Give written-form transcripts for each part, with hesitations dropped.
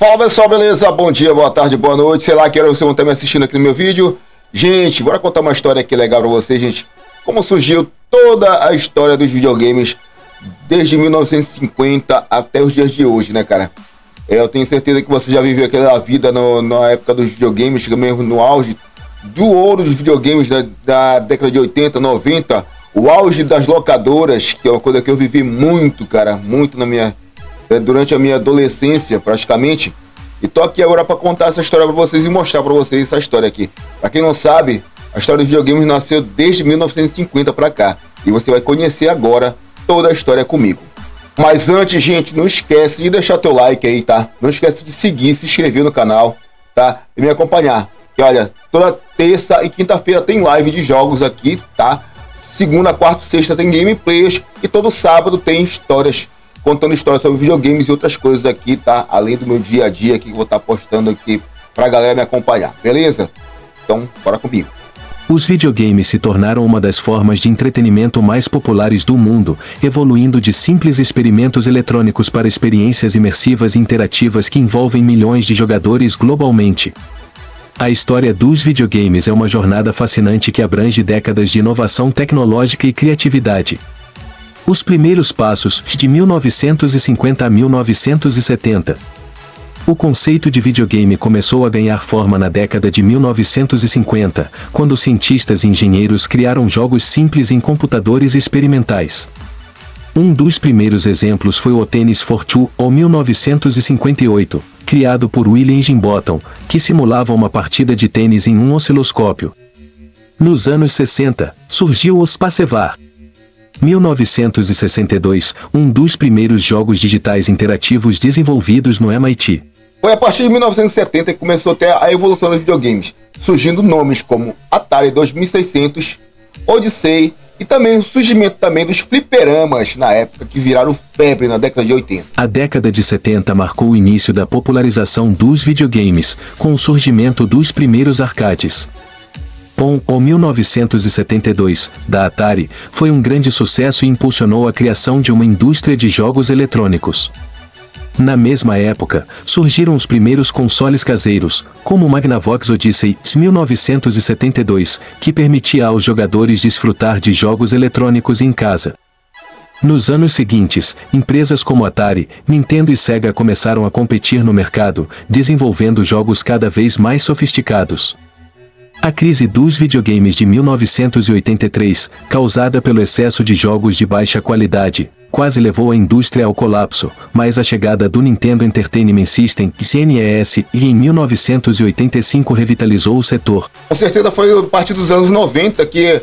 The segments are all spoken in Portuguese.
Fala pessoal, beleza? Bom dia, boa tarde, boa noite, sei lá que hora vocês vão estar me assistindo aqui no meu vídeo. Gente, bora contar uma história aqui legal pra vocês, gente. Como surgiu toda a história dos videogames desde 1950 até os dias de hoje, né, cara? Eu tenho certeza que você já viveu aquela vida na época dos videogames, mesmo no auge do ouro dos videogames da década de 80, 90, o auge das locadoras, que é uma coisa que eu vivi muito, cara, muito durante a minha adolescência, praticamente. E tô aqui agora para contar essa história para vocês e mostrar para vocês essa história aqui. Para quem não sabe, a história dos videogames nasceu desde 1950 para cá. E você vai conhecer agora toda a história comigo. Mas antes, gente, não esquece de deixar teu like aí, tá? Não esquece de seguir, se inscrever no canal, tá? E me acompanhar. E olha, toda terça e quinta-feira tem live de jogos aqui, tá? Segunda, quarta e sexta tem gameplays. E todo sábado tem histórias, contando histórias sobre videogames e outras coisas aqui, tá? Além do meu dia a dia aqui que eu vou estar postando aqui pra galera me acompanhar, beleza? Então, bora comigo. Os videogames se tornaram uma das formas de entretenimento mais populares do mundo, evoluindo de simples experimentos eletrônicos para experiências imersivas e interativas que envolvem milhões de jogadores globalmente. A história dos videogames é uma jornada fascinante que abrange décadas de inovação tecnológica e criatividade. Os primeiros passos, de 1950 a 1970. O conceito de videogame começou a ganhar forma na década de 1950, quando cientistas e engenheiros criaram jogos simples em computadores experimentais. Um dos primeiros exemplos foi o Tennis for Two, ou 1958, criado por William Higginbotham, que simulava uma partida de tênis em um osciloscópio. Nos anos 60, surgiu o Spacevar. 1962, um dos primeiros jogos digitais interativos desenvolvidos no MIT. Foi a partir de 1970 que começou a ter a evolução dos videogames, surgindo nomes como Atari 2600, Odyssey e também o surgimento também dos fliperamas na época, que viraram febre na década de 80. A década de 70 marcou o início da popularização dos videogames, com o surgimento dos primeiros arcades. Pong, ou 1972, da Atari, foi um grande sucesso e impulsionou a criação de uma indústria de jogos eletrônicos. Na mesma época, surgiram os primeiros consoles caseiros, como o Magnavox Odyssey, de 1972, que permitia aos jogadores desfrutar de jogos eletrônicos em casa. Nos anos seguintes, empresas como Atari, Nintendo e Sega começaram a competir no mercado, desenvolvendo jogos cada vez mais sofisticados. A crise dos videogames de 1983, causada pelo excesso de jogos de baixa qualidade, quase levou a indústria ao colapso, mas a chegada do Nintendo Entertainment System, NES, em 1985 revitalizou o setor. Com certeza foi a partir dos anos 90 que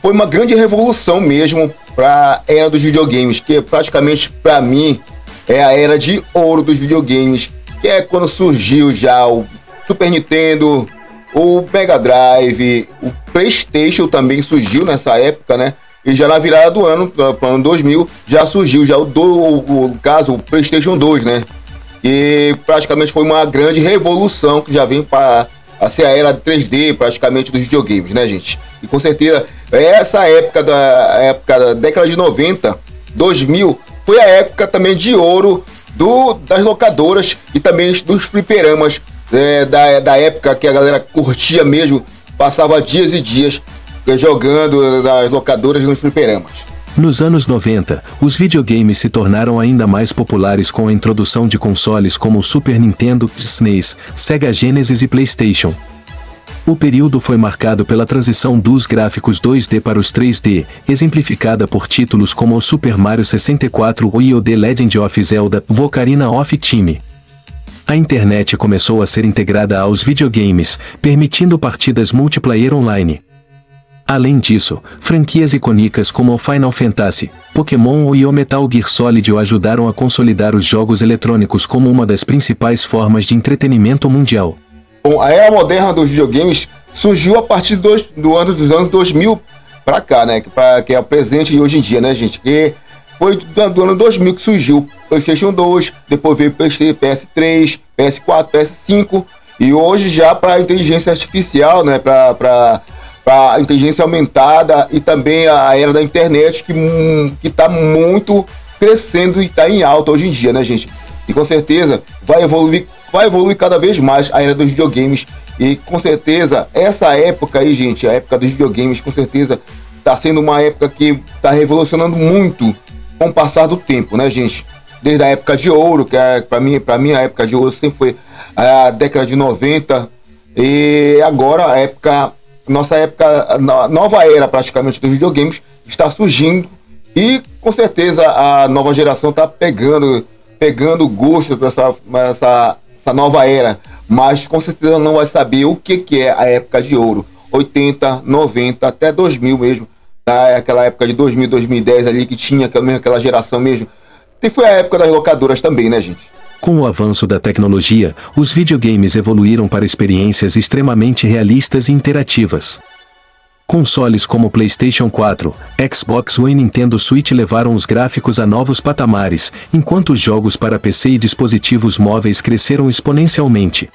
foi uma grande revolução mesmo para a era dos videogames, que praticamente para mim é a era de ouro dos videogames, que é quando surgiu já o Super Nintendo, o Mega Drive, o PlayStation também surgiu nessa época, né? E já na virada do ano 2000, já surgiu já o PlayStation 2, né? E praticamente foi uma grande revolução que já vem para ser a era 3D praticamente dos videogames, né, gente? E com certeza, essa época da década de 90, 2000, foi a época também de ouro das locadoras e também dos fliperamas, da época que a galera curtia mesmo, passava dias e dias jogando nas locadoras e nos fliperamas. Nos anos 90, os videogames se tornaram ainda mais populares com a introdução de consoles como o Super Nintendo, SNES, Sega Genesis e PlayStation. O período foi marcado pela transição dos gráficos 2D para os 3D, exemplificada por títulos como o Super Mario 64 e o The Legend of Zelda: Ocarina of Time. A internet começou a ser integrada aos videogames, permitindo partidas multiplayer online. Além disso, franquias icônicas como o Final Fantasy, Pokémon e o Metal Gear Solid o ajudaram a consolidar os jogos eletrônicos como uma das principais formas de entretenimento mundial. Bom, a era moderna dos videogames surgiu a partir dos anos 2000 para cá, né? Que é o presente de hoje em dia, né, gente? E foi do ano 2000 que surgiu o PlayStation 2, depois veio o PS3, PS4, PS5, e hoje já para a inteligência artificial, né? Para a inteligência aumentada e também a era da internet que está muito crescendo e está em alta hoje em dia, né, gente? E com certeza vai evoluir vai evoluir cada vez mais a era dos videogames. E com certeza, essa época aí, gente, a época dos videogames, com certeza, tá sendo uma época que tá revolucionando muito com o passar do tempo, né, gente? Desde a época de ouro, que para mim a época de ouro sempre foi a década de 90, e agora nossa época, a nova era praticamente dos videogames está surgindo, e com certeza a nova geração tá pegando gosto dessa nova era, mas com certeza não vai saber o que é a época de ouro, 80, 90, até 2000 mesmo, tá? Aquela época de 2000, 2010 ali que tinha aquela geração mesmo. E foi a época das locadoras também, né, gente? Com o avanço da tecnologia, os videogames evoluíram para experiências extremamente realistas e interativas. Consoles como PlayStation 4, Xbox One e Nintendo Switch levaram os gráficos a novos patamares, enquanto os jogos para PC e dispositivos móveis cresceram exponencialmente.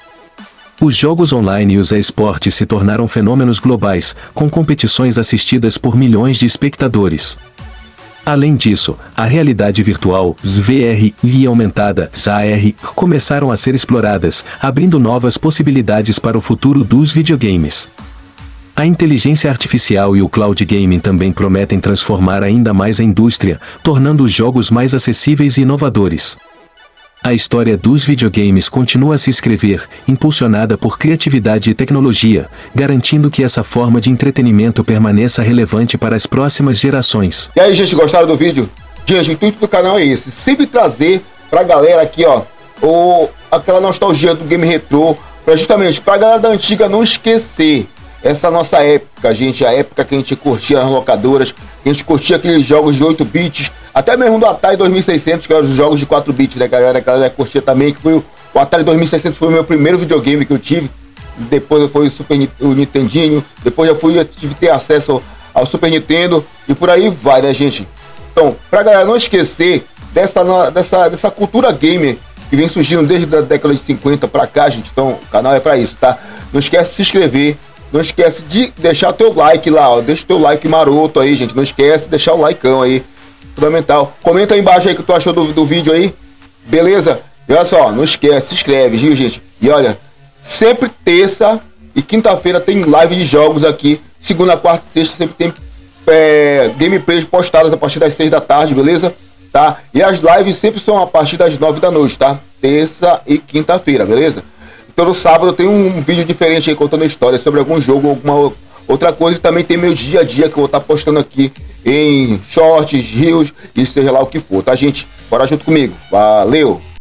Os jogos online e os esportes se tornaram fenômenos globais, com competições assistidas por milhões de espectadores. Além disso, a realidade virtual, VR, e aumentada, AR, começaram a ser exploradas, abrindo novas possibilidades para o futuro dos videogames. A inteligência artificial e o cloud gaming também prometem transformar ainda mais a indústria, tornando os jogos mais acessíveis e inovadores. A história dos videogames continua a se escrever, impulsionada por criatividade e tecnologia, garantindo que essa forma de entretenimento permaneça relevante para as próximas gerações. E aí, gente, gostaram do vídeo? Gente, o intuito do canal é esse, sempre trazer pra galera aqui, ó, aquela nostalgia do game retrô, justamente pra galera da antiga não esquecer essa nossa época, gente, a época que a gente curtia as locadoras, que a gente curtia aqueles jogos de 8 bits, até mesmo do Atari 2600, que eram os jogos de 4 bits, né, galera? A galera curtia também, que foi o Atari 2600 foi o meu primeiro videogame que eu tive. Depois foi o Nintendinho, depois eu tive que ter acesso ao Super Nintendo e por aí vai, né, gente? Então, pra galera não esquecer dessa cultura gamer que vem surgindo desde a década de 50 pra cá, gente. Então, o canal é pra isso, tá? Não esquece de se inscrever. Não esquece de deixar teu like lá, ó. Deixa teu like maroto aí, gente. Não esquece de deixar o likeão aí. Fundamental. Comenta aí embaixo aí o que tu achou do vídeo aí. Beleza? E olha só, não esquece, se inscreve, viu, gente? E olha, sempre terça e quinta-feira tem live de jogos aqui. Segunda, quarta e sexta sempre tem gameplays postadas a partir das 6 da tarde, beleza? Tá? E as lives sempre são a partir das 9 da noite, tá? Terça e quinta-feira, beleza? Todo sábado tem um vídeo diferente aí contando história sobre algum jogo, alguma outra coisa. E também tem meu dia a dia que eu vou estar postando aqui em shorts, reels e seja lá o que for, tá, gente? Bora junto comigo. Valeu!